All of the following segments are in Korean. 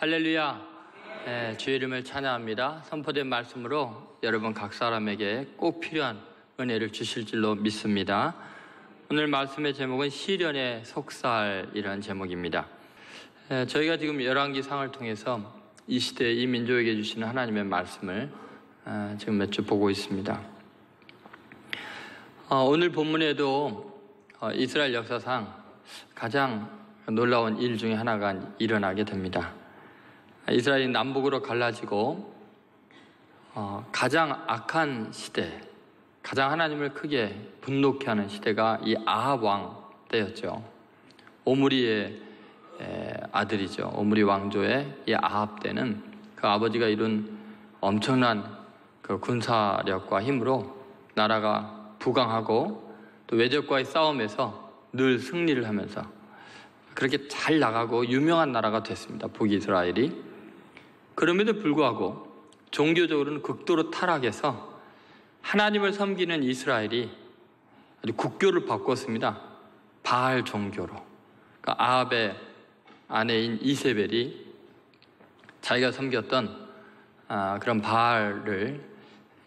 할렐루야. 주의 이름을 찬양합니다. 선포된 말씀으로 여러분 각 사람에게 꼭 필요한 은혜를 주실 줄로 믿습니다. 오늘 말씀의 제목은 시련의 속살이라는 제목입니다. 저희가 지금 열왕기상을 통해서 이 시대에 이 민족에게 주시는 하나님의 말씀을 지금 몇 주 보고 있습니다. 오늘 본문에도 이스라엘 역사상 가장 놀라운 일 중에 하나가 일어나게 됩니다. 이스라엘이 남북으로 갈라지고 가장 악한 시대, 가장 하나님을 크게 분노케 하는 시대가 이 아합 왕 때였죠. 오므리의 아들이죠. 오므리 왕조의 이 아합 때는 그 아버지가 이룬 엄청난 그 군사력과 힘으로 나라가 부강하고 또 외적과의 싸움에서 늘 승리를 하면서 그렇게 잘 나가고 유명한 나라가 됐습니다. 북이스라엘이. 그럼에도 불구하고 종교적으로는 극도로 타락해서 하나님을 섬기는 이스라엘이 아주 국교를 바꿨습니다. 바알 종교로. 그러니까 아합의 아내인 이세벨이 자기가 섬겼던 그런 바알을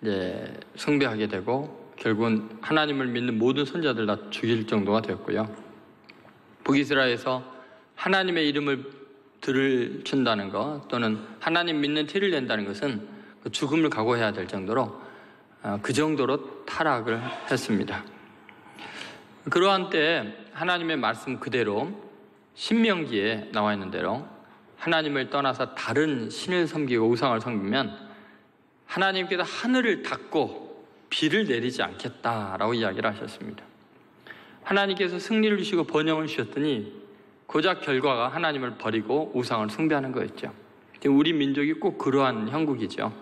이제 숭배하게 되고 결국은 하나님을 믿는 모든 선자들 다 죽일 정도가 되었고요. 북이스라엘에서 하나님의 이름을 들춘다는 것 또는 하나님 믿는 티를 낸다는 것은 죽음을 각오해야 될 정도로 그 정도로 타락을 했습니다. 그러한 때 하나님의 말씀 그대로 신명기에 나와 있는 대로 하나님을 떠나서 다른 신을 섬기고 우상을 섬기면 하나님께서 하늘을 닫고 비를 내리지 않겠다라고 이야기를 하셨습니다. 하나님께서 승리를 주시고 번영을 주셨더니 고작 결과가 하나님을 버리고 우상을 숭배하는 거였죠. 우리 민족이 꼭 그러한 형국이죠.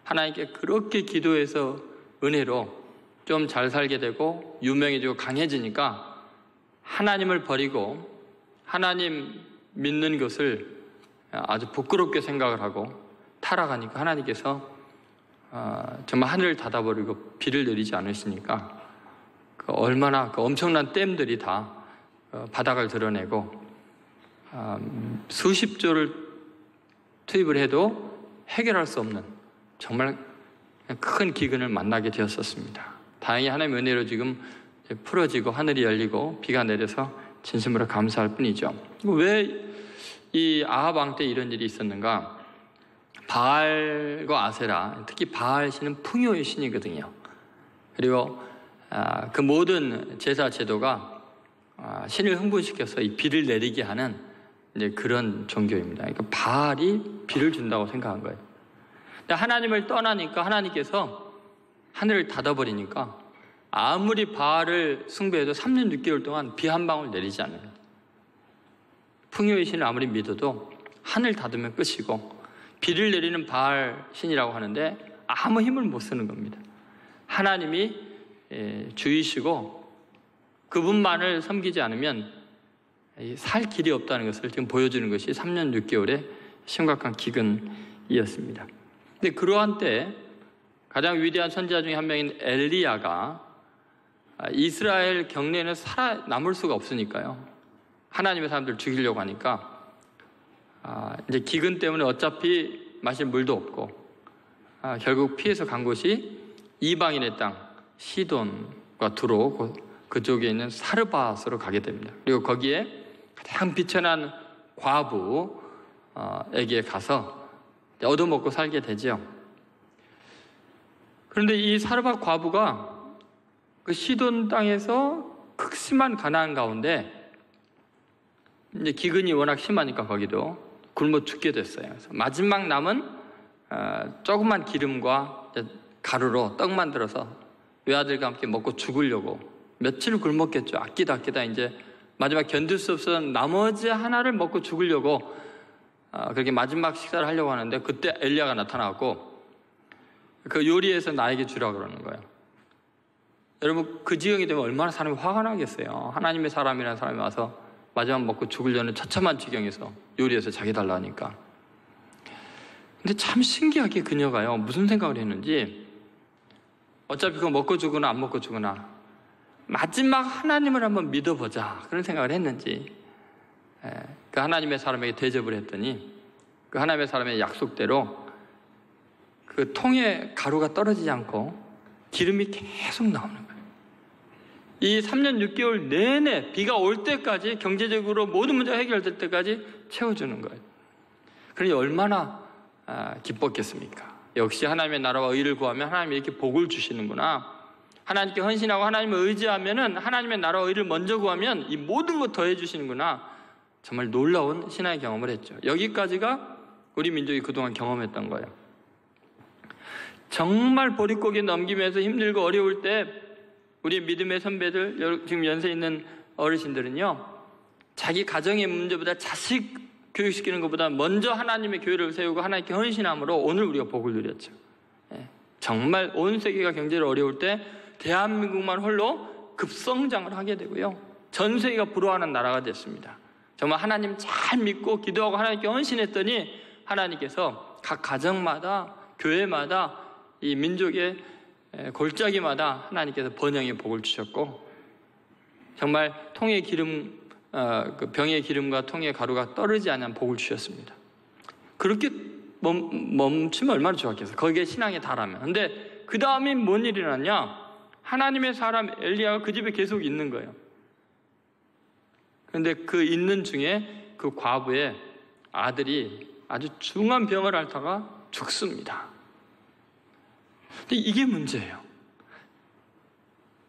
하나님께 그렇게 기도해서 은혜로 좀 잘 살게 되고 유명해지고 강해지니까 하나님을 버리고 하나님 믿는 것을 아주 부끄럽게 생각을 하고 타락하니까 하나님께서 정말 하늘을 닫아버리고 비를 내리지 않으시니까 얼마나 그 엄청난 댐들이 다 바닥을 드러내고 수십조를 투입을 해도 해결할 수 없는 정말 큰 기근을 만나게 되었었습니다. 다행히 하나님의 은혜로 지금 풀어지고 하늘이 열리고 비가 내려서 진심으로 감사할 뿐이죠. 왜 이 아합 왕 때 이런 일이 있었는가? 바알과 아세라, 특히 바알 신은 풍요의 신이거든요. 그리고 그 모든 제사 제도가 신을 흥분시켜서 이 비를 내리게 하는 이제 그런 종교입니다. 그러니까 바알이 비를 준다고 생각한 거예요. 근데 하나님을 떠나니까 하나님께서 하늘을 닫아버리니까 아무리 바알을 숭배해도 3년 6개월 동안 비 한 방울 내리지 않아요. 풍요의 신을 아무리 믿어도 하늘 닫으면 끝이고 비를 내리는 바알 신이라고 하는데 아무 힘을 못 쓰는 겁니다. 하나님이 주이시고 그분만을 섬기지 않으면 살 길이 없다는 것을 지금 보여주는 것이 3년 6개월의 심각한 기근이었습니다. 근데 그러한 때 가장 위대한 선지자 중에 한 명인 엘리야가 이스라엘 경내에는 살아남을 수가 없으니까요. 하나님의 사람들을 죽이려고 하니까 이제 기근 때문에 어차피 마실 물도 없고 결국 피해서 간 곳이 이방인의 땅 시돈과 두로 그쪽에 있는 사르밧으로 가게 됩니다. 그리고 거기에 가장 비천한 과부에게 가서 얻어먹고 살게 되죠. 그런데 이 사르밧 과부가 그 시돈 땅에서 극심한 가난 가운데 이제 기근이 워낙 심하니까 거기도 굶어 죽게 됐어요. 그래서 마지막 남은 조그만 기름과 가루로 떡 만들어서 외아들과 함께 먹고 죽으려고 며칠 굶었겠죠. 아끼다 이제 마지막 견딜 수 없어서 나머지 하나를 먹고 죽으려고 그렇게 마지막 식사를 하려고 하는데 그때 엘리야가 나타나고 그 요리해서 나에게 주라 그러는 거예요. 여러분 그 지경이 되면 얼마나 사람이 화가 나겠어요. 하나님의 사람이라는 사람이 와서 마지막 먹고 죽으려는 처참한 지경에서 요리해서 자기 달라 하니까. 근데 참 신기하게 그녀가요 무슨 생각을 했는지 어차피 그거 먹고 죽으나 안 먹고 죽으나 마지막 하나님을 한번 믿어보자 그런 생각을 했는지 그 하나님의 사람에게 대접을 했더니 그 하나님의 사람의 약속대로 그 통에 가루가 떨어지지 않고 기름이 계속 나오는 거예요. 이 3년 6개월 내내 비가 올 때까지 경제적으로 모든 문제가 해결될 때까지 채워주는 거예요. 그러니 얼마나 기뻤겠습니까? 역시 하나님의 나라와 의를 구하면 하나님이 이렇게 복을 주시는구나. 하나님께 헌신하고 하나님을 의지하면은 하나님의 나라와 의를 먼저 구하면 이 모든 것 더해 주시는구나. 정말 놀라운 신앙의 경험을 했죠. 여기까지가 우리 민족이 그동안 경험했던 거예요. 정말 보릿고개 넘기면서 힘들고 어려울 때 우리 믿음의 선배들, 지금 연세 있는 어르신들은요, 자기 가정의 문제보다 자식 교육시키는 것보다 먼저 하나님의 교회를 세우고 하나님께 헌신함으로 오늘 우리가 복을 누렸죠. 정말 온 세계가 경제로 어려울 때 대한민국만 홀로 급성장을 하게 되고요, 전 세계가 부러워하는 나라가 됐습니다. 정말 하나님 잘 믿고 기도하고 하나님께 헌신했더니 하나님께서 각 가정마다, 교회마다, 이 민족의 골짜기마다 하나님께서 번영의 복을 주셨고, 정말 통의 기름, 그 병의 기름과 통의 가루가 떨어지지 않는 복을 주셨습니다. 그렇게 멈추면 얼마나 좋았겠어요. 거기에 신앙에 달하면. 근데 그 다음에 뭔 일이 일어났냐? 하나님의 사람 엘리야가 그 집에 계속 있는 거예요. 그런데 그 있는 중에 그 과부의 아들이 아주 중한 병을 앓다가 죽습니다. 근데 이게 문제예요.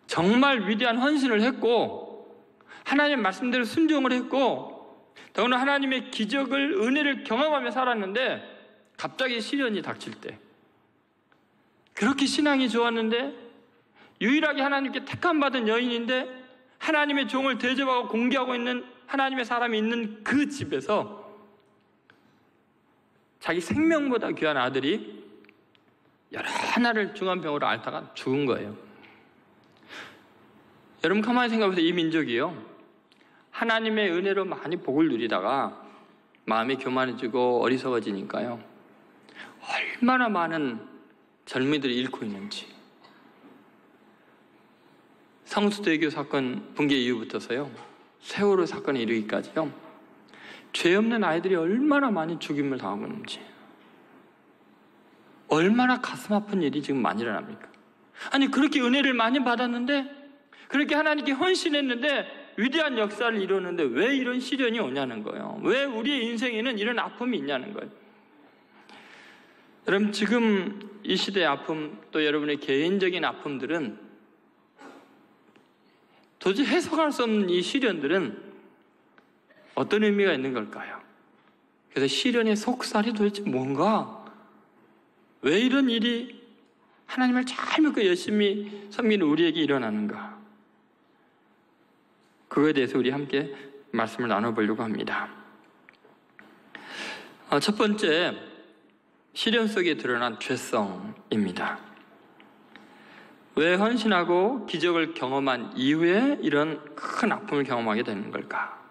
정말 위대한 헌신을 했고 하나님의 말씀대로 순종을 했고 더구나 하나님의 기적을, 은혜를 경험하며 살았는데 갑자기 시련이 닥칠 때, 그렇게 신앙이 좋았는데 유일하게 하나님께 택함받은 여인인데 하나님의 종을 대접하고 공개하고 있는 하나님의 사람이 있는 그 집에서 자기 생명보다 귀한 아들이 여러 날을 중한 병으로 앓다가 죽은 거예요. 여러분 가만히 생각해보세요. 이 민족이요, 하나님의 은혜로 많이 복을 누리다가 마음이 교만해지고 어리석어지니까요, 얼마나 많은 젊은이들이 잃고 있는지. 성수대교 사건 붕괴 이후부터서요, 세월호 사건에 이르기까지요, 죄 없는 아이들이 얼마나 많이 죽임을 당하고 있는지, 얼마나 가슴 아픈 일이 지금 많이 일어납니까? 아니, 그렇게 은혜를 많이 받았는데, 그렇게 하나님께 헌신했는데, 위대한 역사를 이루었는데 왜 이런 시련이 오냐는 거예요. 왜 우리의 인생에는 이런 아픔이 있냐는 거예요. 여러분, 지금 이 시대의 아픔, 또 여러분의 개인적인 아픔들은, 도저히 해석할 수 없는 이 시련들은 어떤 의미가 있는 걸까요? 그래서 시련의 속살이 도대체 뭔가? 왜 이런 일이 하나님을 잘 믿고 열심히 섬기는 우리에게 일어나는가? 그거에 대해서 우리 함께 말씀을 나눠보려고 합니다. 첫 번째, 시련 속에 드러난 죄성입니다. 왜 헌신하고 기적을 경험한 이후에 이런 큰 아픔을 경험하게 되는 걸까?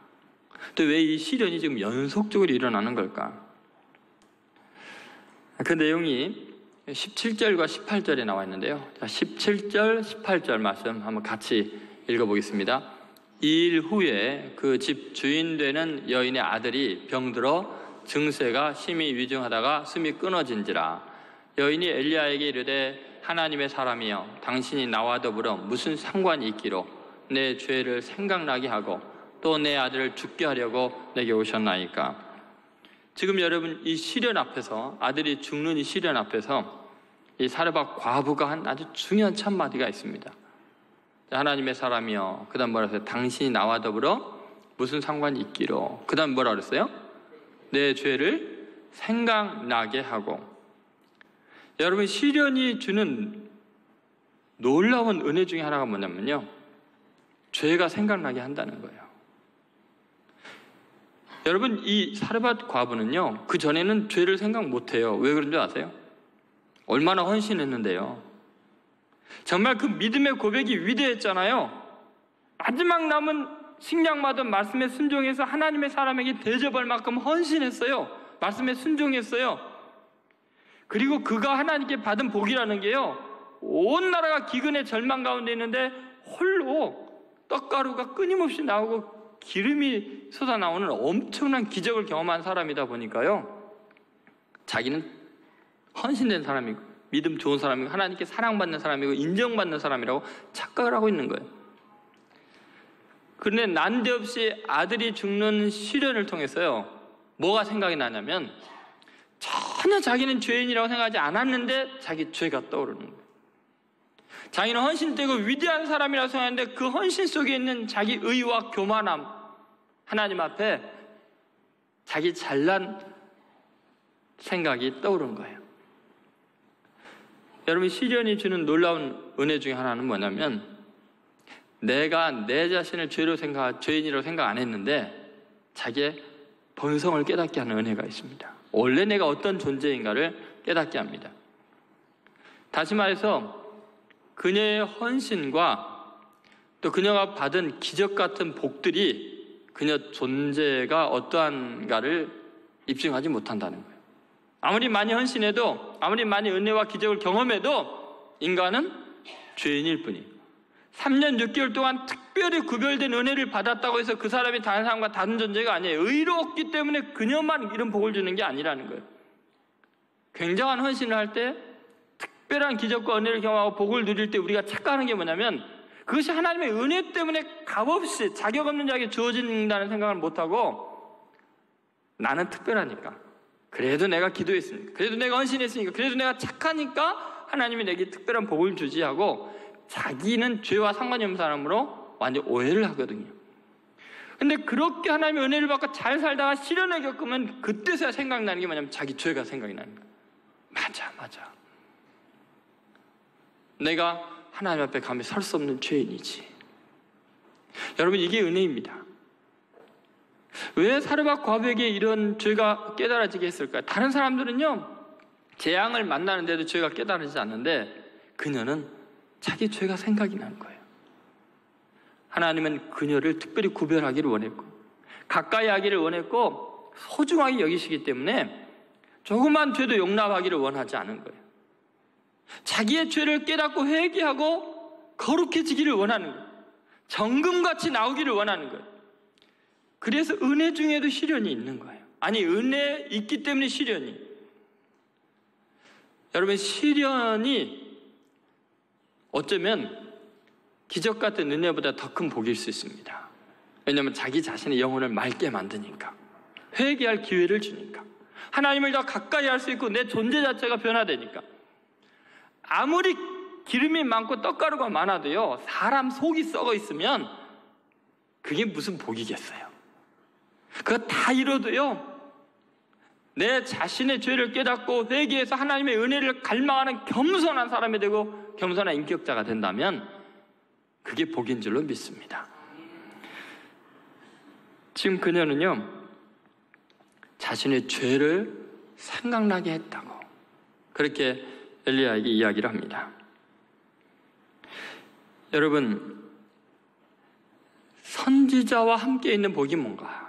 또 왜 이 시련이 지금 연속적으로 일어나는 걸까? 그 내용이 17절과 18절에 나와 있는데요. 17절, 18절 말씀 한번 같이 읽어보겠습니다. 이 일 후에 그 집 주인 되는 여인의 아들이 병들어 증세가 심히 위중하다가 숨이 끊어진지라. 여인이 엘리야에게 이르되 하나님의 사람이여, 당신이 나와 더불어 무슨 상관이 있기로 내 죄를 생각나게 하고 또 내 아들을 죽게 하려고 내게 오셨나이까. 지금 여러분, 이 시련 앞에서, 아들이 죽는 이 시련 앞에서 이 사르밧 과부가 한 아주 중요한 첫마디가 있습니다. 하나님의 사람이여, 그 다음 뭐라 그랬어요? 당신이 나와 더불어 무슨 상관이 있기로. 그 다음 뭐라 그랬어요? 내 죄를 생각나게 하고. 여러분, 시련이 주는 놀라운 은혜 중에 하나가 뭐냐면요, 죄가 생각나게 한다는 거예요. 여러분, 이 사르밧 과부는요, 그 전에는 죄를 생각 못해요. 왜 그런 줄 아세요? 얼마나 헌신했는데요. 정말 그 믿음의 고백이 위대했잖아요. 마지막 남은 식량마다 말씀에 순종해서 하나님의 사람에게 대접할 만큼 헌신했어요. 말씀에 순종했어요. 그리고 그가 하나님께 받은 복이라는 게요, 온 나라가 기근의 절망 가운데 있는데 홀로 떡가루가 끊임없이 나오고 기름이 솟아나오는 엄청난 기적을 경험한 사람이다 보니까요, 자기는 헌신된 사람이고 믿음 좋은 사람이고 하나님께 사랑받는 사람이고 인정받는 사람이라고 착각을 하고 있는 거예요. 그런데 난데없이 아들이 죽는 시련을 통해서요, 뭐가 생각이 나냐면 전혀 자기는 죄인이라고 생각하지 않았는데 자기 죄가 떠오르는 거예요. 자기는 헌신되고 위대한 사람이라고 생각하는데 그 헌신 속에 있는 자기 의와 교만함, 하나님 앞에 자기 잘난 생각이 떠오른 거예요. 여러분, 시련이 주는 놀라운 은혜 중에 하나는 뭐냐면, 내가 내 자신을 죄인이라고 생각 안 했는데 자기의 본성을 깨닫게 하는 은혜가 있습니다. 원래 내가 어떤 존재인가를 깨닫게 합니다. 다시 말해서 그녀의 헌신과 또 그녀가 받은 기적 같은 복들이 그녀 존재가 어떠한가를 입증하지 못한다는 거예요. 아무리 많이 헌신해도, 아무리 많이 은혜와 기적을 경험해도 인간은 죄인일 뿐이에요. 3년 6개월 동안 특별히 구별된 은혜를 받았다고 해서 그 사람이 다른 사람과 다른 존재가 아니에요. 의로웠기 때문에 그녀만 이런 복을 주는 게 아니라는 거예요. 굉장한 헌신을 할 때, 특별한 기적과 은혜를 경험하고 복을 누릴 때 우리가 착각하는 게 뭐냐면, 그것이 하나님의 은혜 때문에 값없이 자격 없는 자에게 주어진다는 생각을 못하고, 나는 특별하니까, 그래도 내가 기도했으니까, 그래도 내가 헌신했으니까, 그래도 내가 착하니까 하나님이 내게 특별한 복을 주지 하고, 자기는 죄와 상관이 없는 사람으로 완전 오해를 하거든요. 근데 그렇게 하나님의 은혜를 받고 잘 살다가 시련을 겪으면 그때서야 생각나는 게 뭐냐면 자기 죄가 생각이 나는 거예요. 맞아. 내가 하나님 앞에 감히 설 수 없는 죄인이지. 여러분, 이게 은혜입니다. 왜 사르밧 과부에게 이런 죄가 깨달아지게 했을까요? 다른 사람들은요, 재앙을 만나는데도 죄가 깨달아지지 않는데 그녀는 자기 죄가 생각이 나는 거예요. 하나님은 그녀를 특별히 구별하기를 원했고, 가까이 하기를 원했고, 소중하게 여기시기 때문에 조그만 죄도 용납하기를 원하지 않은 거예요. 자기의 죄를 깨닫고 회개하고 거룩해지기를 원하는 거예요. 정금같이 나오기를 원하는 거예요. 그래서 은혜 중에도 시련이 있는 거예요. 아니, 은혜 있기 때문에 시련이. 여러분, 시련이 어쩌면 기적 같은 은혜보다 더 큰 복일 수 있습니다. 왜냐하면 자기 자신의 영혼을 맑게 만드니까, 회개할 기회를 주니까, 하나님을 더 가까이 할 수 있고 내 존재 자체가 변화되니까. 아무리 기름이 많고 떡가루가 많아도요, 사람 속이 썩어 있으면 그게 무슨 복이겠어요. 그거 다 이뤄도요, 내 자신의 죄를 깨닫고 회개해서 하나님의 은혜를 갈망하는 겸손한 사람이 되고 겸손한 인격자가 된다면 그게 복인 줄로 믿습니다. 지금 그녀는요, 자신의 죄를 생각나게 했다고 그렇게 엘리야에게 이야기를 합니다. 여러분, 선지자와 함께 있는 복이 뭔가?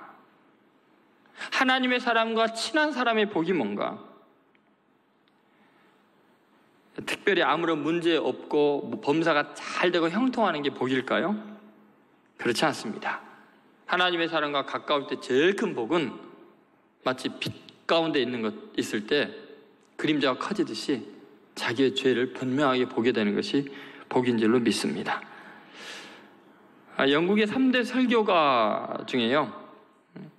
하나님의 사람과 친한 사람의 복이 뭔가? 특별히 아무런 문제 없고 범사가 잘 되고 형통하는 게 복일까요? 그렇지 않습니다. 하나님의 사람과 가까울 때 제일 큰 복은 마치 빛 가운데 있을 때 그림자가 커지듯이 자기의 죄를 분명하게 보게 되는 것이 복인 줄로 믿습니다. 영국의 3대 설교가 중에요,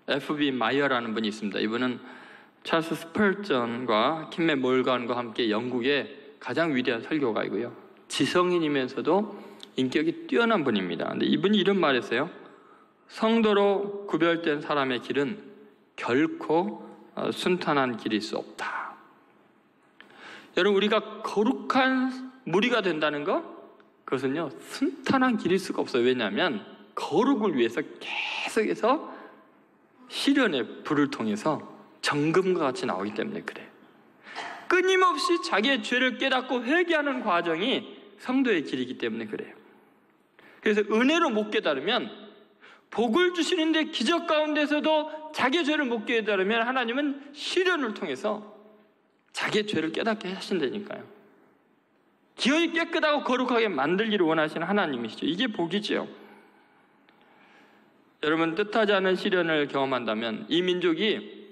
F.B. 마이어라는 분이 있습니다. 이분은 찰스 스펄전과 킴메 몰간과 함께 영국의 가장 위대한 설교가이고요, 지성인이면서도 인격이 뛰어난 분입니다. 근데 이분이 이런 말을 했어요. 성도로 구별된 사람의 길은 결코 순탄한 길일 수 없다. 여러분, 우리가 거룩한 무리가 된다는 것, 그것은요, 순탄한 길일 수가 없어요. 왜냐하면 거룩을 위해서 계속해서 시련의 불을 통해서 정금과 같이 나오기 때문에 그래요. 끊임없이 자기의 죄를 깨닫고 회개하는 과정이 성도의 길이기 때문에 그래요. 그래서 은혜로 못 깨달으면, 복을 주시는데 기적 가운데서도 자기의 죄를 못 깨달으면 하나님은 시련을 통해서 자기의 죄를 깨닫게 하신다니까요. 기어이 깨끗하고 거룩하게 만들기를 원하시는 하나님이시죠. 이게 복이죠. 여러분, 뜻하지 않은 시련을 경험한다면 이 민족이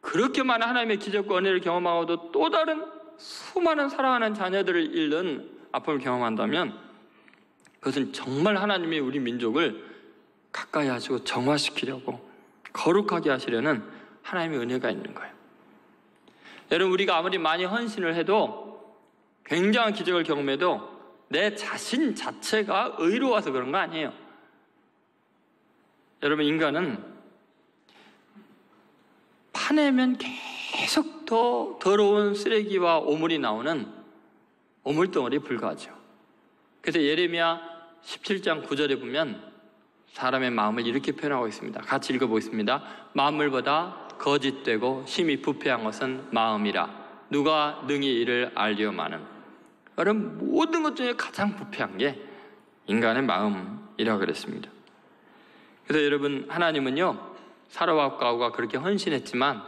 그렇게 많은 하나님의 기적과 은혜를 경험하고도 또 다른 수많은 사랑하는 자녀들을 잃는 아픔을 경험한다면 그것은 정말 하나님이 우리 민족을 가까이 하시고 정화시키려고 거룩하게 하시려는 하나님의 은혜가 있는 거예요. 여러분, 우리가 아무리 많이 헌신을 해도 굉장한 기적을 경험해도 내 자신 자체가 의로워서 그런 거 아니에요. 여러분, 인간은 파내면 계속 더 더러운 쓰레기와 오물이 나오는 오물덩어리에 불과하죠. 그래서 예레미야 17장 9절에 보면 사람의 마음을 이렇게 표현하고 있습니다. 같이 읽어보겠습니다. 만물보다 거짓되고 심히 부패한 것은 마음이라. 누가 능히 이를 알리오마는. 여러분, 모든 것 중에 가장 부패한 게 인간의 마음이라고 그랬습니다. 그래서 여러분, 하나님은요, 사라와 가우가 그렇게 헌신했지만,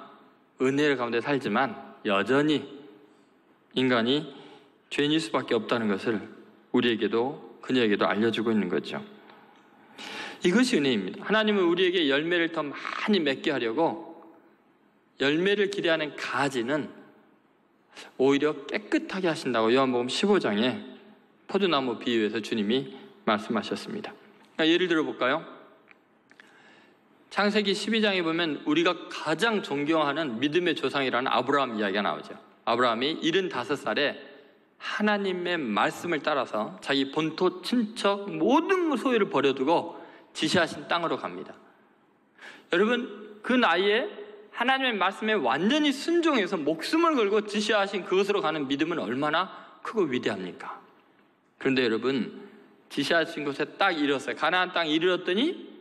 은혜 가운데 살지만 여전히 인간이 죄인일 수밖에 없다는 것을 우리에게도 그녀에게도 알려주고 있는 거죠. 이것이 은혜입니다. 하나님은 우리에게 열매를 더 많이 맺게 하려고 열매를 기대하는 가지는 오히려 깨끗하게 하신다고 요한복음 15장에 포도나무 비유에서 주님이 말씀하셨습니다. 그러니까 예를 들어볼까요? 창세기 12장에 보면 우리가 가장 존경하는 믿음의 조상이라는 아브라함 이야기가 나오죠. 아브라함이 75살에 하나님의 말씀을 따라서 자기 본토, 친척, 모든 소유를 버려두고 지시하신 땅으로 갑니다. 여러분, 그 나이에 하나님의 말씀에 완전히 순종해서 목숨을 걸고 지시하신 그것으로 가는 믿음은 얼마나 크고 위대합니까? 그런데 여러분, 지시하신 곳에 딱 이르렀어요. 가나안 땅에 이르렀더니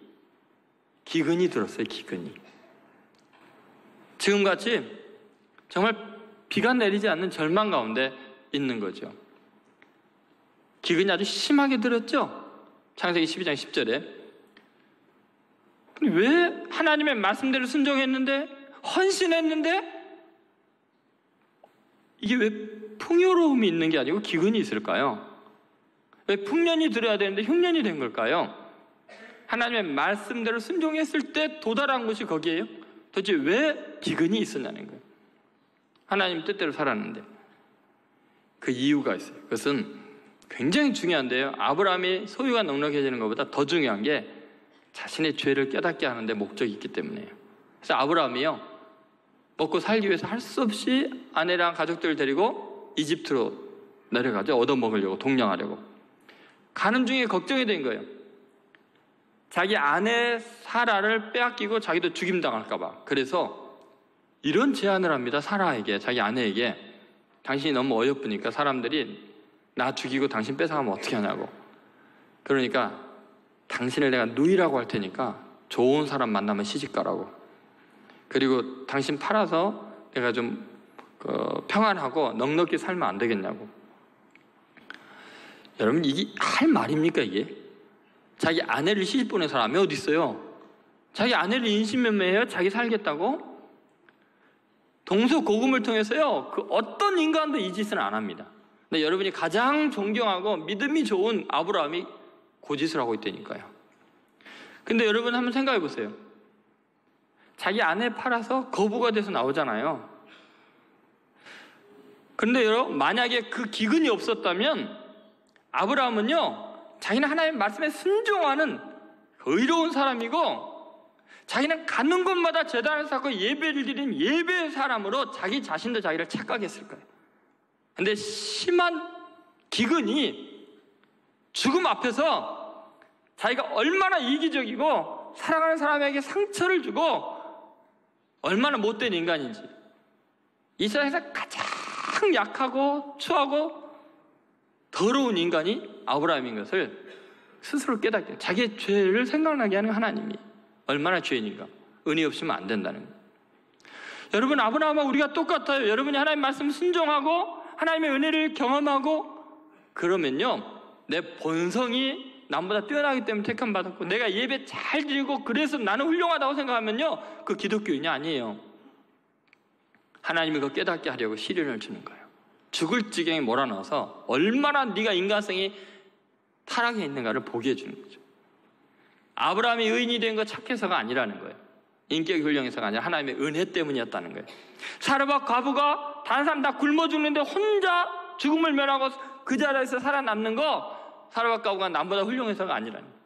기근이 들었어요. 기근이. 지금같이 정말 비가 내리지 않는 절망 가운데 있는 거죠. 기근이 아주 심하게 들었죠. 창세기 12장 10절에. 왜 하나님의 말씀대로 순종했는데, 헌신했는데 이게 왜 풍요로움이 있는 게 아니고 기근이 있을까요? 왜 풍년이 들어야 되는데 흉년이 된 걸까요? 하나님의 말씀대로 순종했을 때 도달한 것이 거기에요. 도대체 왜 기근이 있었냐는 거예요. 하나님 뜻대로 살았는데. 그 이유가 있어요. 그것은 굉장히 중요한데요. 아브라함이 소유가 넉넉해지는 것보다 더 중요한 게 자신의 죄를 깨닫게 하는데 목적이 있기 때문이에요. 그래서 아브라함이요, 먹고 살기 위해서 할 수 없이 아내랑 가족들을 데리고 이집트로 내려가죠. 얻어먹으려고, 동냥하려고. 가는 중에 걱정이 된 거예요. 자기 아내 사라를 빼앗기고 자기도 죽임당할까 봐. 그래서 이런 제안을 합니다. 사라에게, 자기 아내에게. 당신이 너무 어여쁘니까 사람들이 나 죽이고 당신 뺏어가면 어떻게 하냐고. 그러니까 당신을 내가 누이라고 할 테니까 좋은 사람 만나면 시집가라고. 그리고 당신 팔아서 내가 좀 평안하고 넉넉히 살면 안 되겠냐고. 여러분, 이게 할 말입니까 이게? 자기 아내를 시집 보낸 사람이 어디 있어요? 자기 아내를 인신매매해요? 자기 살겠다고? 동서고금을 통해서요, 그 어떤 인간도 이 짓은 안 합니다. 근데 여러분이 가장 존경하고 믿음이 좋은 아브라함이 그 짓을 하고 있다니까요. 근데 여러분 한번 생각해 보세요. 자기 아내 팔아서 거부가 돼서 나오잖아요. 그런데 여러분, 만약에 그 기근이 없었다면 아브라함은요, 자기는 하나님의 말씀에 순종하는 의로운 사람이고, 자기는 가는 곳마다 제단을 쌓고 예배를 드리는 예배의 사람으로 자기 자신도 자기를 착각했을 거예요. 근데 심한 기근이 죽음 앞에서 자기가 얼마나 이기적이고 사랑하는 사람에게 상처를 주고 얼마나 못된 인간인지, 이 세상에서 가장 약하고 추하고 더러운 인간이 아브라함인 것을 스스로 깨닫게, 자기의 죄를 생각나게 하는 하나님이 얼마나 죄인인가, 은혜 없으면 안 된다는 거예요. 여러분, 아브라함과 우리가 똑같아요. 여러분이 하나님 말씀 순종하고 하나님의 은혜를 경험하고 그러면요, 내 본성이 남보다 뛰어나기 때문에 택함 받았고 내가 예배 잘 드리고 그래서 나는 훌륭하다고 생각하면요, 그 기독교인이 아니에요. 하나님이 그거 깨닫게 하려고 시련을 주는 거예요. 죽을 지경에 몰아넣어서 얼마나 네가 인간성이 타락해 있는가를 보게 해주는 거죠. 아브라함이 의인이 된 거 착해서가 아니라는 거예요. 인격이 훌륭해서가 아니라 하나님의 은혜 때문이었다는 거예요. 사르밧 과부가 다른 사람 다 굶어 죽는데 혼자 죽음을 면하고 그 자리에서 살아남는 거, 사르밧 과부가 남보다 훌륭해서가 아니라는 거예요.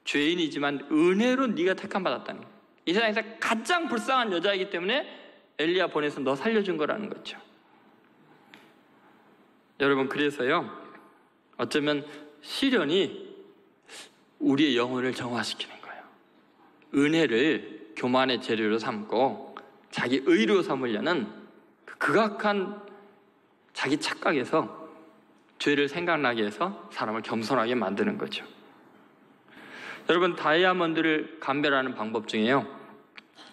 죄인이지만 은혜로 네가 택함 받았다는 거예요. 이 세상에서 가장 불쌍한 여자이기 때문에 엘리야 보내서 너 살려준 거라는 거죠. 여러분, 그래서요, 어쩌면 시련이 우리의 영혼을 정화시키는 거예요. 은혜를 교만의 재료로 삼고 자기 의로 삼으려는 그 극악한 자기 착각에서 죄를 생각나게 해서 사람을 겸손하게 만드는 거죠. 여러분, 다이아몬드를 감별하는 방법 중에요,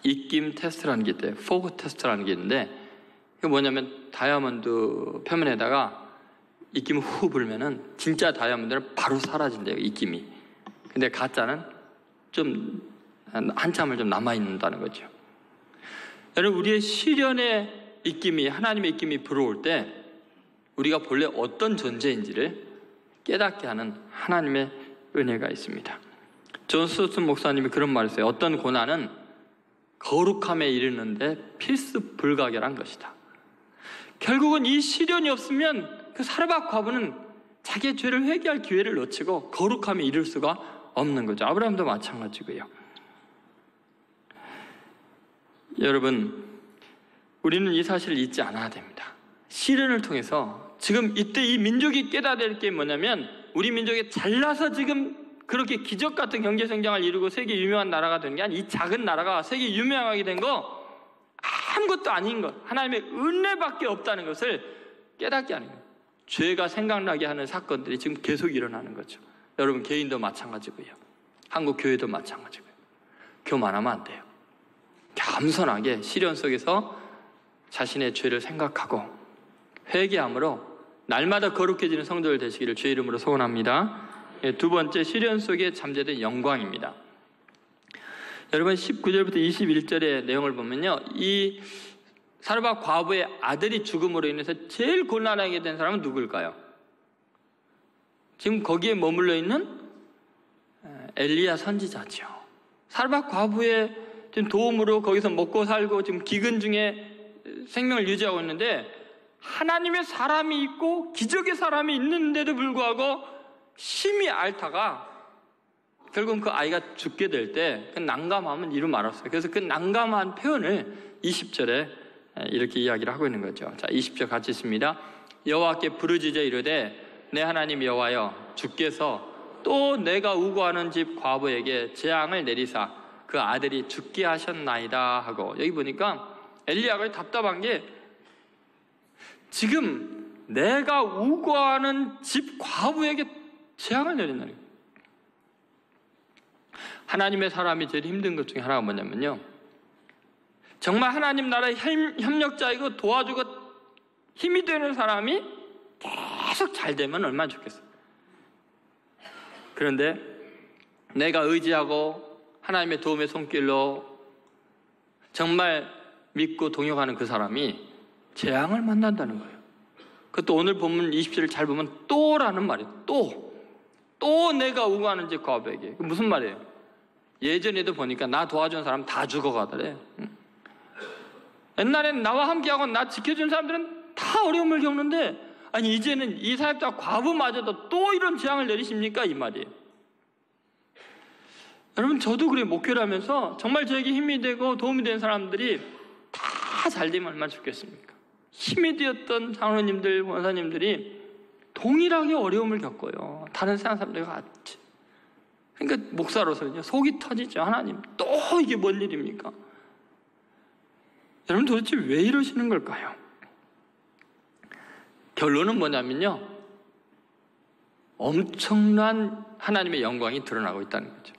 입김 테스트라는 게 있대요. 포그 테스트라는 게 있는데, 이게 뭐냐면 다이아몬드 표면에다가 입김을 후 불면은 진짜 다이아몬드는 바로 사라진대요, 입김이. 근데 가짜는 좀 한참을 좀 남아있는다는 거죠. 여러분, 우리의 시련의 입김이, 하나님의 입김이 불어올 때 우리가 본래 어떤 존재인지를 깨닫게 하는 하나님의 은혜가 있습니다. 존 스토튼 목사님이 그런 말을 했어요. 어떤 고난은 거룩함에 이르는데 필수 불가결한 것이다. 결국은 이 시련이 없으면 그 사르밧 과부는 자기의 죄를 회개할 기회를 놓치고 거룩함에 이를 수가 없는 거죠. 아브라함도 마찬가지고요. 여러분, 우리는 이 사실을 잊지 않아야 됩니다. 시련을 통해서 지금 이때 이 민족이 깨달아야 될 게 뭐냐면, 우리 민족이 잘나서 지금 그렇게 기적 같은 경제 성장을 이루고 세계 유명한 나라가 된 게 아니라 이 작은 나라가 세계 유명하게 된 거 아무것도 아닌 것, 하나님의 은혜밖에 없다는 것을 깨닫게 하는 거예요. 죄가 생각나게 하는 사건들이 지금 계속 일어나는 거죠. 여러분, 개인도 마찬가지고요, 한국 교회도 마찬가지고요. 교만하면 안 돼요. 겸손하게 시련 속에서 자신의 죄를 생각하고 회개함으로 날마다 거룩해지는 성도들 되시기를 주의 이름으로 소원합니다. 두 번째, 시련 속에 잠재된 영광입니다. 여러분, 19절부터 21절의 내용을 보면요, 이 사르밧 과부의 아들이 죽음으로 인해서 제일 곤란하게 된 사람은 누굴까요? 지금 거기에 머물러 있는 엘리야 선지자죠. 사르밧 과부의 지금 도움으로 거기서 먹고 살고 지금 기근 중에 생명을 유지하고 있는데, 하나님의 사람이 있고 기적의 사람이 있는데도 불구하고 심히 앓다가 결국은 그 아이가 죽게 될 때 그 난감함은 이루 말았어요. 그래서 그 난감한 표현을 20절에 이렇게 이야기를 하고 있는 거죠. 자, 20절 같이 있습니다. 여호와께 부르짖어 이르되 내 하나님 여호와여, 주께서 또 내가 우고하는 집 과부에게 재앙을 내리사 그 아들이 죽게 하셨나이다 하고, 여기 보니까 엘리야가 답답한 게 지금 내가 우고하는 집 과부에게 재앙을 내린다는 거예요. 하나님의 사람이 제일 힘든 것 중에 하나가 뭐냐면요, 정말 하나님 나라의 협력자이고 도와주고 힘이 되는 사람이 계속 잘 되면 얼마나 좋겠어요. 그런데 내가 의지하고 하나님의 도움의 손길로 정말 믿고 동역하는 그 사람이 재앙을 만난다는 거예요. 그것도 오늘 본문 20절을 잘 보면 또라는 말이에요. 또 내가 우고하는 집 과부에게. 무슨 말이에요? 예전에도 보니까 나 도와준 사람 다 죽어가더래. 옛날엔 나와 함께하고 나 지켜준 사람들은 다 어려움을 겪는데, 아니 이제는 이 사역자 과부마저도 또 이런 재앙을 내리십니까? 이 말이에요. 여러분, 저도 그래, 목회를 하면서 정말 저에게 힘이 되고 도움이 되는 사람들이 다 잘 되면 얼마나 좋겠습니까? 힘이 되었던 장로님들, 권사님들이 동일하게 어려움을 겪어요. 다른 세상 사람들과 같이. 그러니까 목사로서는요, 속이 터지죠. 하나님, 또 이게 뭔 일입니까? 여러분, 도대체 왜 이러시는 걸까요? 결론은 뭐냐면요, 엄청난 하나님의 영광이 드러나고 있다는 거죠.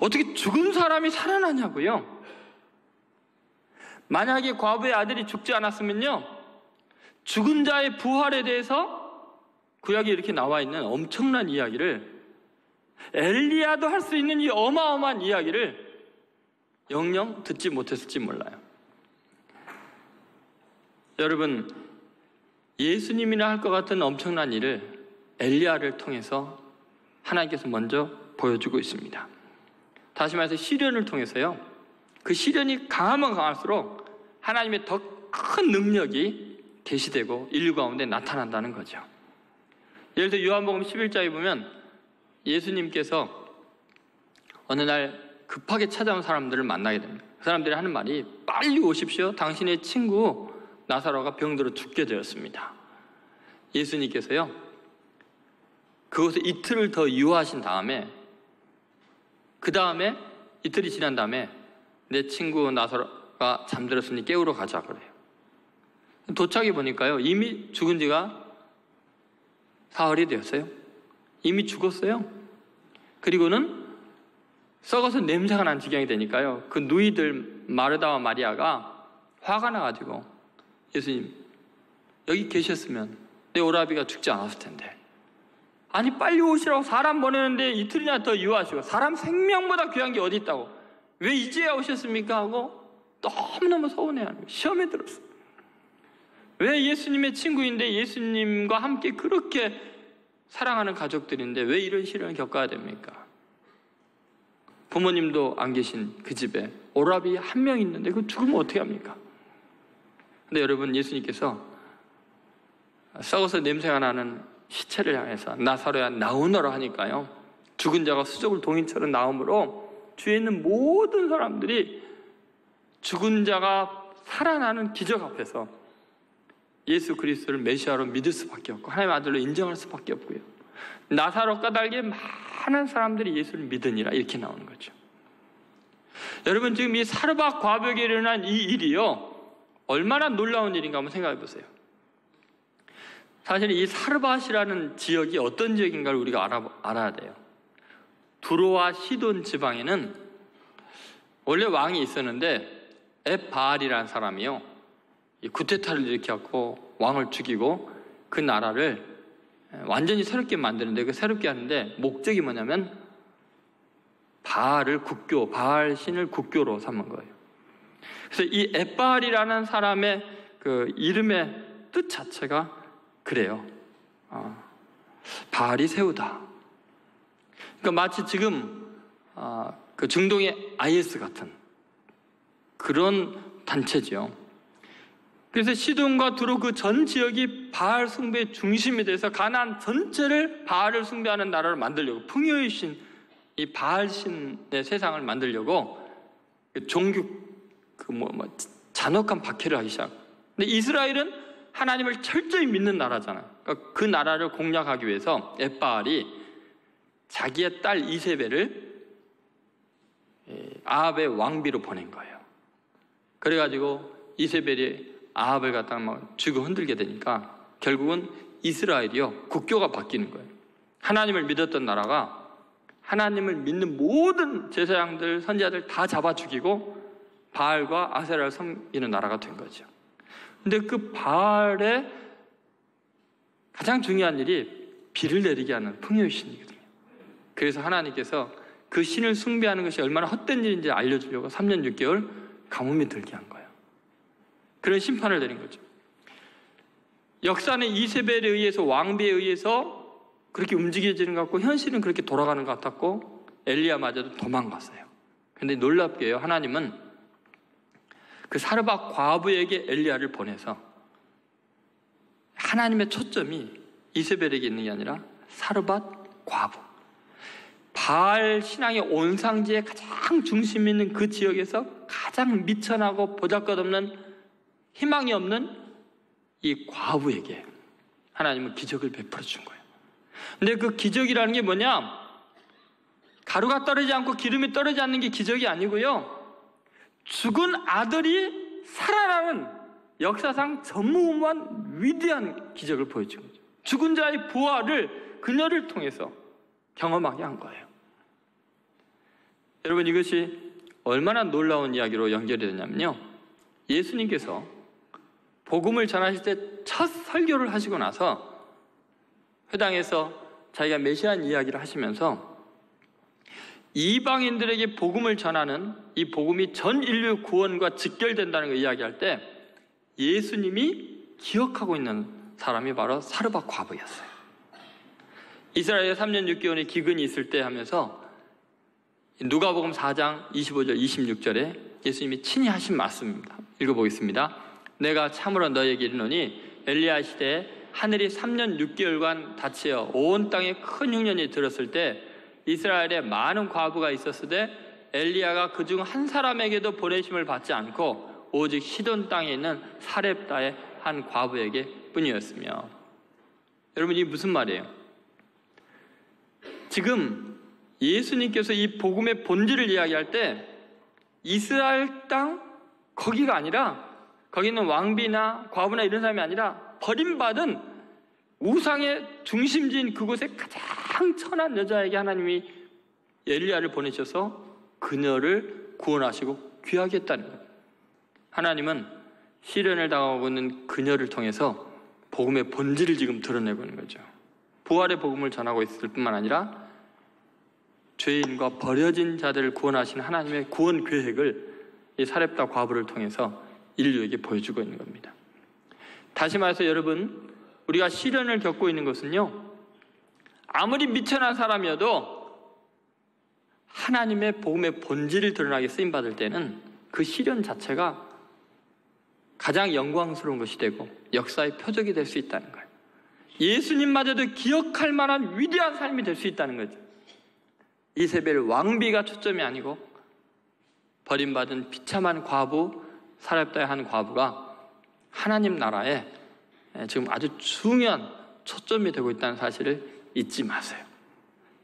어떻게 죽은 사람이 살아나냐고요? 만약에 과부의 아들이 죽지 않았으면요, 죽은 자의 부활에 대해서 구약에 이렇게 나와 있는 엄청난 이야기를, 엘리야도 할 수 있는 이 어마어마한 이야기를 영영 듣지 못했을지 몰라요. 여러분, 예수님이나 할 것 같은 엄청난 일을 엘리야를 통해서 하나님께서 먼저 보여주고 있습니다. 다시 말해서 시련을 통해서요, 그 시련이 강하면 강할수록 하나님의 더 큰 능력이 계시되고 인류 가운데 나타난다는 거죠. 예를 들어 요한복음 11장에 보면 예수님께서 어느 날 급하게 찾아온 사람들을 만나게 됩니다. 그 사람들이 하는 말이 빨리 오십시오. 당신의 친구 나사로가 병들어 죽게 되었습니다. 예수님께서요, 그곳에 이틀을 더 유하신 다음에, 그 다음에 이틀이 지난 다음에 내 친구 나사로가 잠들었으니 깨우러 가자 그래요. 도착해 보니까요, 이미 죽은 지가 사흘이 되었어요. 이미 죽었어요. 그리고는 썩어서 냄새가 난 지경이 되니까요, 그 누이들 마르다와 마리아가 화가 나가지고, 예수님 여기 계셨으면 내 오라비가 죽지 않았을 텐데, 아니 빨리 오시라고 사람 보내는데 이틀이나 더 유하시고, 사람 생명보다 귀한 게 어디 있다고 왜 이제야 오셨습니까? 하고 너무너무 서운해하는 거예요. 시험에 들었어요. 왜 예수님의 친구인데, 예수님과 함께 그렇게 사랑하는 가족들인데 왜 이런 시련을 겪어야 됩니까? 부모님도 안 계신 그 집에 오라비 한 명 있는데 그 죽으면 어떻게 합니까? 근데 여러분, 예수님께서 썩어서 냄새가 나는 시체를 향해서 나사로야 나오너라 하니까요, 죽은 자가 수족을 동인처럼 나오므로 주위에 있는 모든 사람들이 죽은 자가 살아나는 기적 앞에서 예수 그리스도를 메시아로 믿을 수밖에 없고 하나님의 아들로 인정할 수밖에 없고요, 나사로 까닭에 많은 사람들이 예수를 믿으니라, 이렇게 나오는 거죠. 여러분, 지금 이 사르밧 과부에게 일어난 이 일이요, 얼마나 놀라운 일인가 한번 생각해 보세요. 사실 이 사르밧이라는 지역이 어떤 지역인가를 우리가 알아야 돼요. 두로와 시돈 지방에는 원래 왕이 있었는데 엣바알이라는 사람이요, 이 쿠데타를 일으켜갖고 왕을 죽이고 그 나라를 완전히 새롭게 만드는데, 그 새롭게 하는데 목적이 뭐냐면 바알 신을 국교로 삼은 거예요. 그래서 이 엣바알이라는 사람의 그 이름의 뜻 자체가 그래요. 바알이 세우다. 그러니까 마치 지금 그 중동의 IS 같은 그런 단체죠. 그래서 시돈과 두로 그 전 지역이 바알 숭배의 중심이 돼서 가나안 전체를 바알을 숭배하는 나라를 만들려고, 풍요의 신, 이 바알 신의 세상을 만들려고 종교 잔혹한 박해를 하기 시작. 근데 이스라엘은 하나님을 철저히 믿는 나라잖아요. 그러니까 그 나라를 공략하기 위해서 엣바알이 자기의 딸 이세벨을 아합의 왕비로 보낸 거예요. 그래가지고 이세벨이 아합을 갖다가 막 쥐고 흔들게 되니까 결국은 이스라엘이요, 국교가 바뀌는 거예요. 하나님을 믿었던 나라가 하나님을 믿는 모든 제사장들, 선지자들 다 잡아 죽이고 바알과 아세라를 섬기는 나라가 된 거죠. 근데 그 바알의 가장 중요한 일이 비를 내리게 하는 풍요의 신이거든요. 그래서 하나님께서 그 신을 숭배하는 것이 얼마나 헛된 일인지 알려주려고 3년 6개월 가뭄이 들게 한 거예요. 그런 심판을 내린 거죠. 역사는 이세벨에 의해서, 왕비에 의해서 그렇게 움직여지는 것 같고, 현실은 그렇게 돌아가는 것 같았고, 엘리야마저도 도망갔어요. 그런데 놀랍게요, 하나님은 그 사르밧 과부에게 엘리야를 보내서 하나님의 초점이 이세벨에게 있는 게 아니라 사르밧 과부, 바알 신앙의 온상지의 가장 중심에 있는 그 지역에서 가장 미천하고 보잘것없는 희망이 없는 이 과부에게 하나님은 기적을 베풀어 준 거예요. 근데 그 기적이라는 게 뭐냐? 가루가 떨어지지 않고 기름이 떨어지지 않는 게 기적이 아니고요, 죽은 아들이 살아나는 역사상 전무후무한 위대한 기적을 보여준 거죠. 죽은 자의 부활을 그녀를 통해서 경험하게 한 거예요. 여러분, 이것이 얼마나 놀라운 이야기로 연결이 되냐면요, 예수님께서 복음을 전하실 때 첫 설교를 하시고 나서 회당에서 자기가 메시아인 이야기를 하시면서 이방인들에게 복음을 전하는 이 복음이 전 인류 구원과 직결된다는 걸 이야기할 때 예수님이 기억하고 있는 사람이 바로 사르밧 과부였어요. 이스라엘에 3년 6개월의 기근이 있을 때 하면서 누가복음 4장 25절 26절에 예수님이 친히 하신 말씀입니다. 읽어보겠습니다. 내가 참으로 너희에게 이르노니 엘리야 시대에 하늘이 3년 6개월간 닫히어 온 땅에 큰 흉년이 들었을 때 이스라엘에 많은 과부가 있었으되 엘리야가 그중 한 사람에게도 보내심을 받지 않고 오직 시돈 땅에 있는 사렙다의 한 과부에게 뿐이었으며. 여러분, 이게 무슨 말이에요? 지금 예수님께서 이 복음의 본질을 이야기할 때 이스라엘 땅 거기가 아니라, 거기는 왕비나 과부나 이런 사람이 아니라 버림받은 우상의 중심지인 그곳에 가장 천한 여자에게 하나님이 엘리야를 보내셔서 그녀를 구원하시고 귀하게 했다는 거예요. 하나님은 시련을 당하고 있는 그녀를 통해서 복음의 본질을 지금 드러내고 있는 거죠. 부활의 복음을 전하고 있을 뿐만 아니라 죄인과 버려진 자들을 구원하시는 하나님의 구원 계획을 이 사렙다 과부를 통해서 인류에게 보여주고 있는 겁니다. 다시 말해서 여러분, 우리가 시련을 겪고 있는 것은요, 아무리 미천한 사람이어도 하나님의 복음의 본질을 드러나게 쓰임받을 때는 그 시련 자체가 가장 영광스러운 것이 되고 역사의 표적이 될 수 있다는 거예요. 예수님마저도 기억할 만한 위대한 삶이 될 수 있다는 거죠. 이세벨 왕비가 초점이 아니고 버림받은 비참한 과부, 사렙다의 한 과부가 하나님 나라에 지금 아주 중요한 초점이 되고 있다는 사실을 잊지 마세요.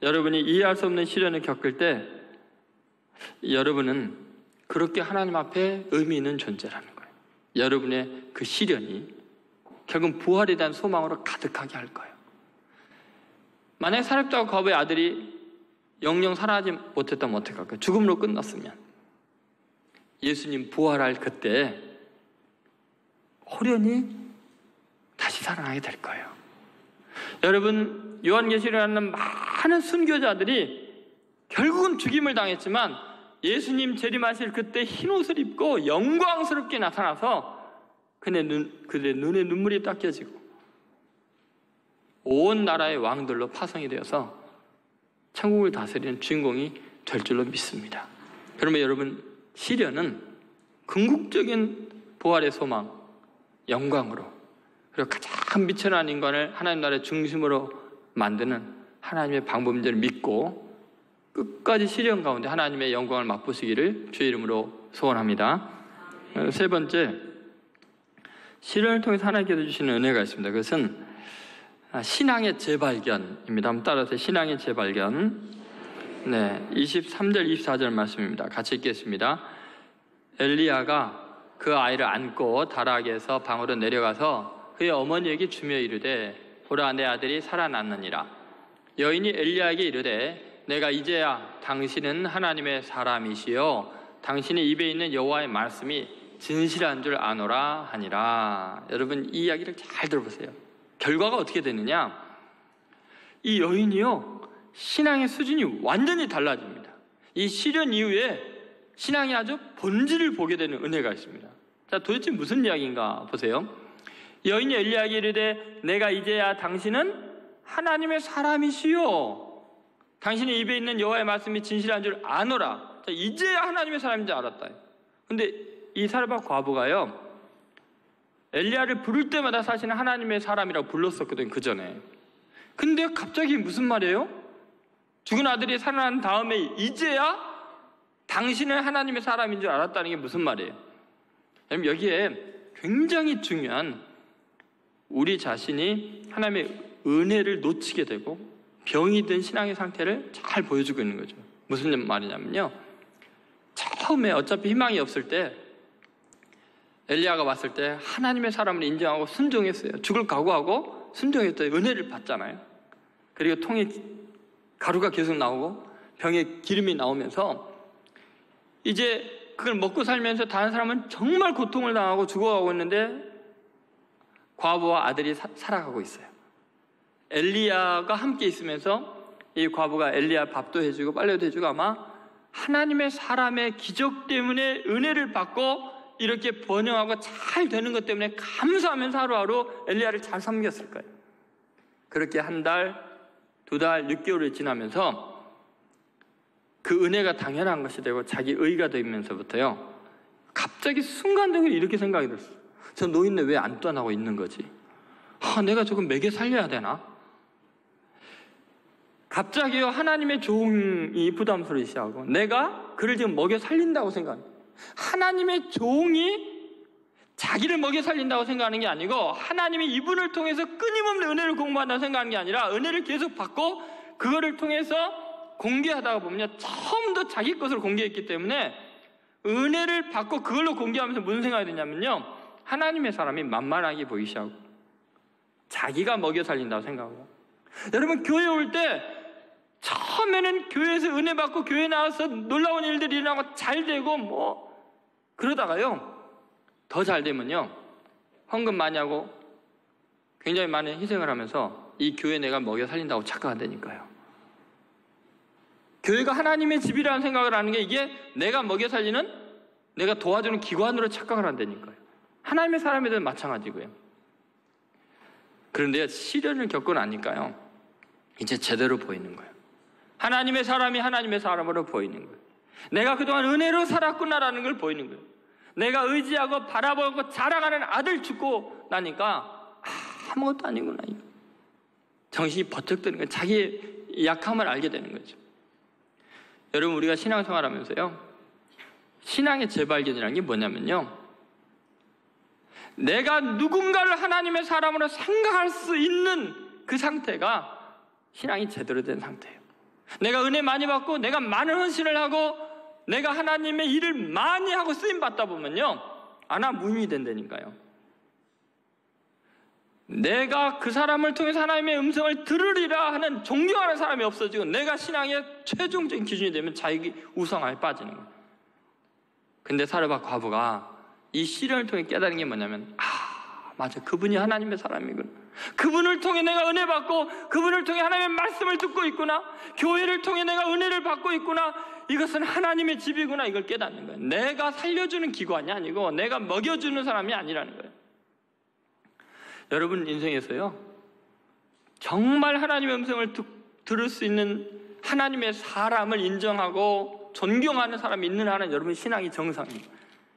여러분이 이해할 수 없는 시련을 겪을 때 여러분은 그렇게 하나님 앞에 의미 있는 존재라는 거예요. 여러분의 그 시련이 결국 부활에 대한 소망으로 가득하게 할 거예요. 만약에 사렙다와 과부의 아들이 영영 살아나지 못했다면 어떡할까요? 죽음으로 끝났으면 예수님 부활할 그때 호련히 다시 살아나게 될 거예요. 여러분, 요한계시록에는 많은 순교자들이 결국은 죽임을 당했지만 예수님 재림하실 그때 흰옷을 입고 영광스럽게 나타나서 그들의 눈에 눈물이 닦여지고 온 나라의 왕들로 파송이 되어서 천국을 다스리는 주인공이 될 줄로 믿습니다. 그러면 여러분, 시련은 궁극적인 부활의 소망, 영광으로, 그리고 가장 미천한 인간을 하나님 나라의 중심으로 만드는 하나님의 방법인지를 믿고 끝까지 시련 가운데 하나님의 영광을 맛보시기를 주의 이름으로 소원합니다. 세 번째, 시련을 통해서 하나님께서 주시는 은혜가 있습니다. 그것은 신앙의 재발견입니다. 한번 따라서 신앙의 재발견. 네, 23절 24절 말씀입니다. 같이 읽겠습니다. 엘리야가 그 아이를 안고 다락에서 방으로 내려가서 그의 어머니에게 주며 이르되 보라, 내 아들이 살아났느니라. 여인이 엘리야에게 이르되 내가 이제야 당신은 하나님의 사람이시요 당신의 입에 있는 여호와의 말씀이 진실한 줄 아노라 하니라. 여러분, 이 이야기를 잘 들어보세요. 결과가 어떻게 되느냐? 이 여인이요, 신앙의 수준이 완전히 달라집니다. 이 시련 이후에 신앙이 아주 본질을 보게 되는 은혜가 있습니다. 자, 도대체 무슨 이야기인가 보세요. 여인이 엘리야에게 이르되 내가 이제야 당신은 하나님의 사람이시요 당신의 입에 있는 여호와의 말씀이 진실한 줄 아노라. 자, 이제야 하나님의 사람인 줄 알았다. 근데 이 사렙다 과부가요, 엘리야를 부를 때마다 사실은 하나님의 사람이라고 불렀었거든요, 그 전에. 근데 갑자기 무슨 말이에요? 죽은 아들이 살아난 다음에 이제야 당신은 하나님의 사람인 줄 알았다는 게 무슨 말이에요? 여기에 굉장히 중요한, 우리 자신이 하나님의 은혜를 놓치게 되고 병이 든 신앙의 상태를 잘 보여주고 있는 거죠. 무슨 말이냐면요, 처음에 어차피 희망이 없을 때 엘리야가 왔을 때 하나님의 사람을 인정하고 순종했어요. 죽을 각오하고 순종했더니 은혜를 받잖아요. 그리고 통에 가루가 계속 나오고 병에 기름이 나오면서 이제 그걸 먹고 살면서 다른 사람은 정말 고통을 당하고 죽어가고 있는데 과부와 아들이 살아가고 있어요. 엘리야가 함께 있으면서 이 과부가 엘리야 밥도 해주고 빨래도 해주고 아마 하나님의 사람의 기적 때문에 은혜를 받고 이렇게 번영하고 잘 되는 것 때문에 감사하면서 하루하루 엘리야를 잘 섬겼을 거예요. 그렇게 한 달, 두 달, 6개월이 지나면서 그 은혜가 당연한 것이 되고 자기 의가 되면서부터요, 갑자기 순간적으로 이렇게 생각이 들었어요. 저 노인네 왜 안 떠나고 있는 거지? 내가 조금 먹여 살려야 되나? 갑자기요, 하나님의 종이 부담스러워지기 시작하고, 내가 그를 지금 먹여 살린다고 생각합니다. 하나님의 종이 자기를 먹여 살린다고 생각하는 게 아니고, 하나님이 이분을 통해서 끊임없는 은혜를 공부한다고 생각하는 게 아니라, 은혜를 계속 받고 그거를 통해서 공개하다가 보면요, 처음부터 자기 것으로 공개했기 때문에 은혜를 받고 그걸로 공개하면서 무슨 생각이 드냐면요, 하나님의 사람이 만만하게 보이기 시작하고 자기가 먹여 살린다고 생각하고. 여러분, 교회 올 때 처음에는 교회에서 은혜 받고 교회 나와서 놀라운 일들이 일어나고 잘 되고 그러다가요, 더 잘 되면요, 헌금 많이 하고 굉장히 많은 희생을 하면서 이 교회 내가 먹여 살린다고 착각한다니까요. 교회가 하나님의 집이라는 생각을 하는 게, 이게 내가 먹여 살리는, 내가 도와주는 기관으로 착각을 한다니까요. 하나님의 사람에도 마찬가지고요. 그런데 시련을 겪고 나니까요, 이제 제대로 보이는 거예요. 하나님의 사람이 하나님의 사람으로 보이는 거예요. 내가 그동안 은혜로 살았구나라는 걸 보이는 거예요. 내가 의지하고 바라보고 자랑하는 아들 죽고 나니까 아무것도 아니구나, 이거. 정신이 버쩍 드는 거예요. 자기의 약함을 알게 되는 거죠. 여러분, 우리가 신앙생활하면서요, 신앙의 재발견이라는 게 뭐냐면요, 내가 누군가를 하나님의 사람으로 생각할 수 있는 그 상태가 신앙이 제대로 된 상태예요. 내가 은혜 많이 받고 내가 많은 헌신을 하고 내가 하나님의 일을 많이 하고 쓰임 받다 보면요, 무인이 된다니까요. 내가 그 사람을 통해서 하나님의 음성을 들으리라 하는 존경하는 사람이 없어지고, 내가 신앙의 최종적인 기준이 되면 자기 우상화에 빠지는 거예요. 근데 사르밧 과부가 이 시련을 통해 깨달은 게 뭐냐면, 맞아, 그분이 하나님의 사람이구나. 그분을 통해 내가 은혜 받고 그분을 통해 하나님의 말씀을 듣고 있구나. 교회를 통해 내가 은혜를 받고 있구나. 이것은 하나님의 집이구나. 이걸 깨닫는 거예요. 내가 살려주는 기관이 아니고 내가 먹여주는 사람이 아니라는 거예요. 여러분 인생에서요, 정말 하나님의 음성을 들을 수 있는 하나님의 사람을 인정하고 존경하는 사람이 있는 한은 여러분 신앙이 정상이에요.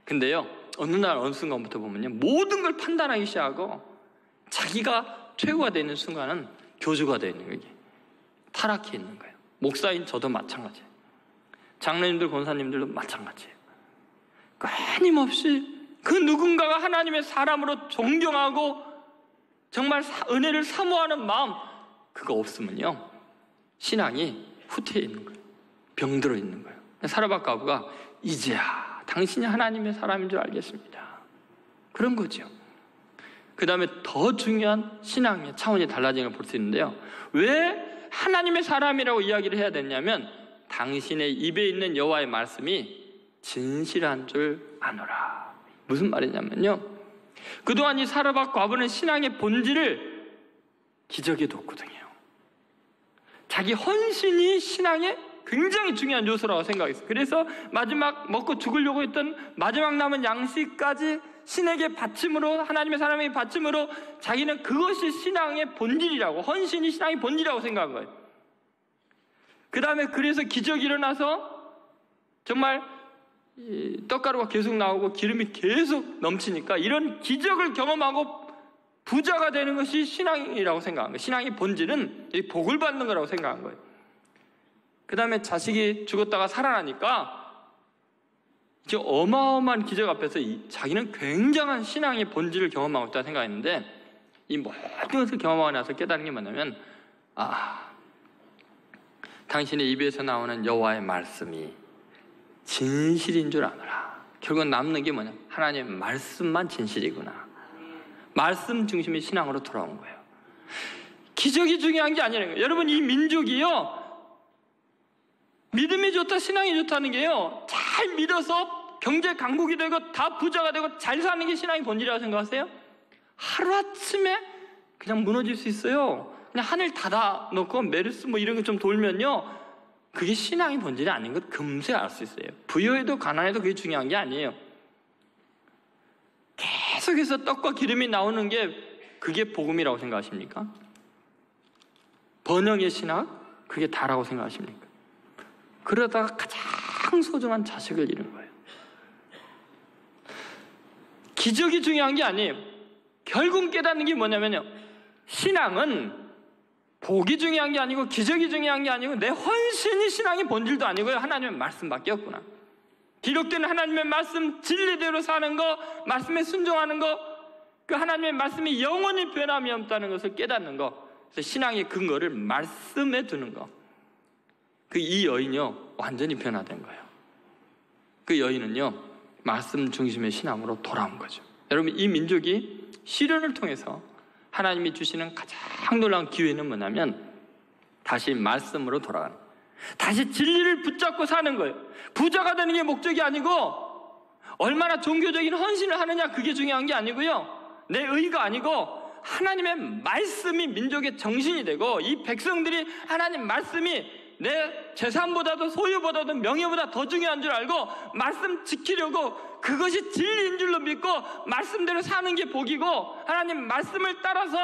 근데요, 어느 날 어느 순간부터 보면요, 모든 걸 판단하기 시작하고 자기가 최고가 되는 순간은 교주가 되는 거예요. 타락해 있는 거예요. 목사인 저도 마찬가지예요. 장로님들, 권사님들도 마찬가지예요. 끊임없이 그 누군가가 하나님의 사람으로 존경하고 정말 은혜를 사모하는 마음, 그거 없으면요, 신앙이 후퇴해 있는 거예요. 병들어 있는 거예요. 사르밧 과부가 이제야 당신이 하나님의 사람인 줄 알겠습니다. 그런 거죠. 그 다음에 더 중요한 신앙의 차원이 달라진 걸 볼 수 있는데요, 왜 하나님의 사람이라고 이야기를 해야 되냐면, 당신의 입에 있는 여호와의 말씀이 진실한 줄 아노라. 무슨 말이냐면요, 그동안 이 사르밧 과부는 신앙의 본질을 기적에 뒀거든요. 자기 헌신이 신앙의 굉장히 중요한 요소라고 생각했어요. 그래서 마지막 먹고 죽으려고 했던 마지막 남은 양식까지 신에게 바침으로, 하나님의 사람에게 바침으로 자기는 그것이 신앙의 본질이라고, 헌신이 신앙의 본질이라고 생각한 거예요. 그 다음에 그래서 기적이 일어나서 정말 떡가루가 계속 나오고 기름이 계속 넘치니까 이런 기적을 경험하고 부자가 되는 것이 신앙이라고 생각한 거예요. 신앙의 본질은 복을 받는 거라고 생각한 거예요. 그 다음에 자식이 죽었다가 살아나니까 이제 어마어마한 기적 앞에서 자기는 굉장한 신앙의 본질을 경험하고 있다고 생각했는데, 이 모든 것을 경험하고 나서 깨달은 게 뭐냐면, 당신의 입에서 나오는 여호와의 말씀이 진실인 줄 아노라. 결국 남는 게 뭐냐, 하나님의 말씀만 진실이구나. 말씀 중심의 신앙으로 돌아온 거예요. 기적이 중요한 게 아니라는 거예요. 여러분, 이 민족이요, 믿음이 좋다, 신앙이 좋다는 게요, 잘 믿어서 경제 강국이 되고 다 부자가 되고 잘 사는 게 신앙의 본질이라고 생각하세요? 하루아침에 그냥 무너질 수 있어요. 그냥 하늘 닫아놓고 메르스 이런 거 좀 돌면요, 그게 신앙의 본질이 아닌 것 금세 알 수 있어요. 부여해도 가난해도 그게 중요한 게 아니에요. 계속해서 떡과 기름이 나오는 게 그게 복음이라고 생각하십니까? 번영의 신학? 그게 다라고 생각하십니까? 그러다가 가장 소중한 자식을 잃은 거예요. 기적이 중요한 게 아니에요. 결국 깨닫는 게 뭐냐면요, 신앙은 복이 중요한 게 아니고 기적이 중요한 게 아니고 내 헌신이 신앙의 본질도 아니고요, 하나님의 말씀밖에 없구나. 기록된 하나님의 말씀, 진리대로 사는 거, 말씀에 순종하는 거, 그 하나님의 말씀이 영원히 변함이 없다는 것을 깨닫는 거, 그래서 신앙의 근거를 말씀에 두는 거. 이 여인이요, 완전히 변화된 거예요. 그 여인은요, 말씀 중심의 신앙으로 돌아온 거죠. 여러분, 이 민족이 시련을 통해서 하나님이 주시는 가장 놀라운 기회는 뭐냐면 다시 말씀으로 돌아가는 거예요. 다시 진리를 붙잡고 사는 거예요. 부자가 되는 게 목적이 아니고 얼마나 종교적인 헌신을 하느냐, 그게 중요한 게 아니고요, 내 의가 아니고 하나님의 말씀이 민족의 정신이 되고, 이 백성들이 하나님 말씀이 내 재산보다도 소유보다도 명예보다 더 중요한 줄 알고 말씀 지키려고, 그것이 진리인 줄로 믿고 말씀대로 사는 게 복이고, 하나님 말씀을 따라서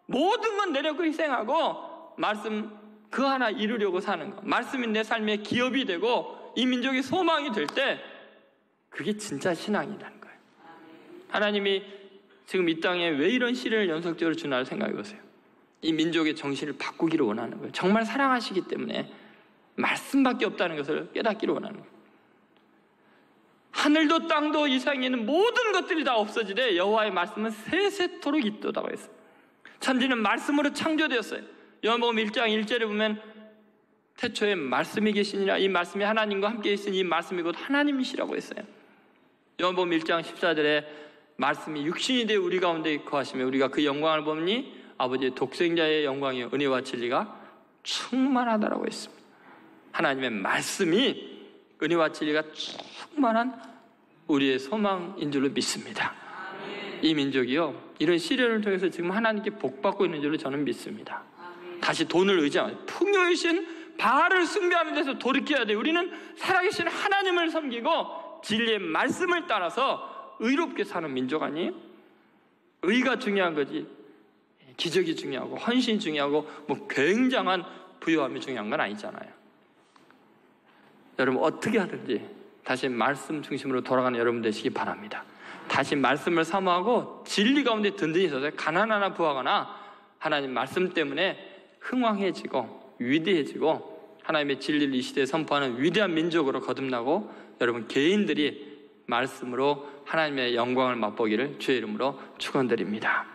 모든 건 내려고 희생하고 말씀 그 하나 이루려고 사는 거, 말씀이 내 삶의 기업이 되고 이 민족의 소망이 될 때, 그게 진짜 신앙이라는 거예요. 하나님이 지금 이 땅에 왜 이런 시련을 연속적으로 주나를 생각해 보세요. 이 민족의 정신을 바꾸기를 원하는 거예요. 정말 사랑하시기 때문에 말씀밖에 없다는 것을 깨닫기를 원하는 거예요. 하늘도 땅도 이 세상에 있는 모든 것들이 다 없어지되 여호와의 말씀은 세세토록 있도다고 했어요. 천지는 말씀으로 창조되었어요. 요한복음 1장 1절에 보면 태초에 말씀이 계시니라, 이 말씀이 하나님과 함께 계신 이 말씀이 곧 하나님이시라고 했어요. 요한복음 1장 14절에 말씀이 육신이 되어 우리 가운데 거하시며 우리가 그 영광을 보니 아버지의 독생자의 영광이요 은혜와 진리가 충만하다라고 했습니다. 하나님의 말씀이 은혜와 진리가 충만한 우리의 소망인 줄로 믿습니다. 이 민족이요, 이런 시련을 통해서 지금 하나님께 복받고 있는 줄로 저는 믿습니다. 다시 돈을 의지하면 풍요이신 바알을 숭배하는 데서 돌이켜야 돼요. 우리는 살아계신 하나님을 섬기고 진리의 말씀을 따라서 의롭게 사는 민족 아니에요? 의가 중요한 거지 기적이 중요하고 헌신이 중요하고 뭐 굉장한 부요함이 중요한 건 아니잖아요. 여러분, 어떻게 하든지 다시 말씀 중심으로 돌아가는 여러분 되시기 바랍니다. 다시 말씀을 사모하고 진리 가운데 든든히 서서 가난하나 부하거나 하나님 말씀 때문에 흥왕해지고 위대해지고 하나님의 진리를 이 시대에 선포하는 위대한 민족으로 거듭나고, 여러분 개인들이 말씀으로 하나님의 영광을 맛보기를 주의 이름으로 축원드립니다.